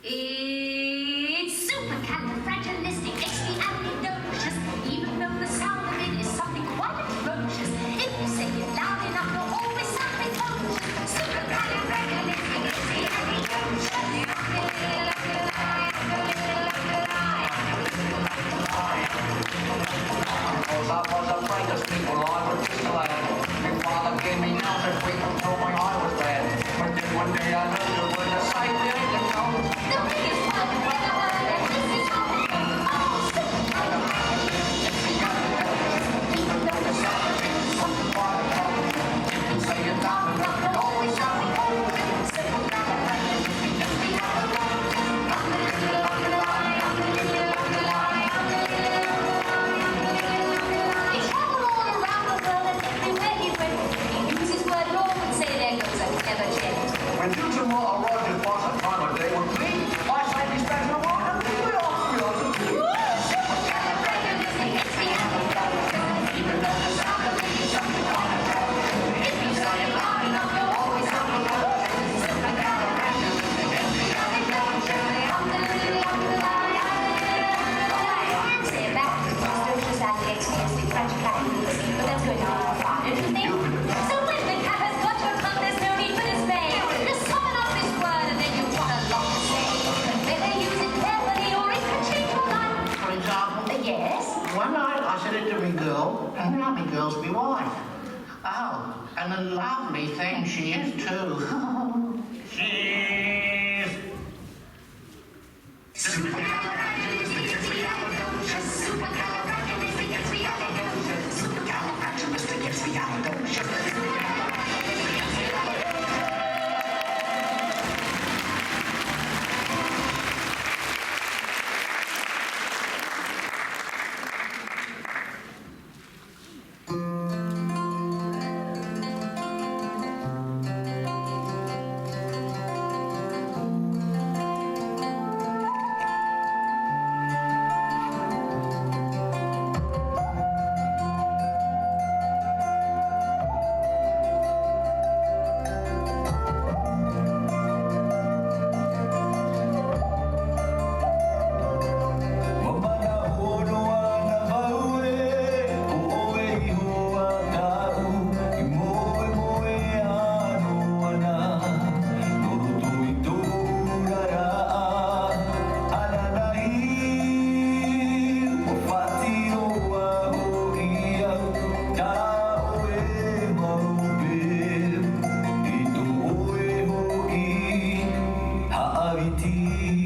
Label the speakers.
Speaker 1: It's supercalifragilisticexpialidocious, even though the sound of it is something quite atrocious. If you say it loud enough, you'll always sound precocious.
Speaker 2: I was afraid to speak while I was just glad. My father gave me nails and we told me I was bad. But then one day I learned the word to say that it was cold.
Speaker 1: The biggest one you've ever heard, and this is how it goes. Oh,
Speaker 2: Even though the sound of it is something quite atrocious. If you say it loud enough, you'll always sound cold. When you tomorrow Rogers wants a time of day with me, I say we spend the water, we all even though the sound of it is something quite atrocious. If you say it loud enough, you'll always sound One night I said it to me girl, and now me girl's me wife. Oh, and a lovely thing she is too. Cheers. Supercalifragilisticexpialidocious, supercalifragilisticexpialidocious, supercalifragilisticexpialidocious.
Speaker 3: Haaviti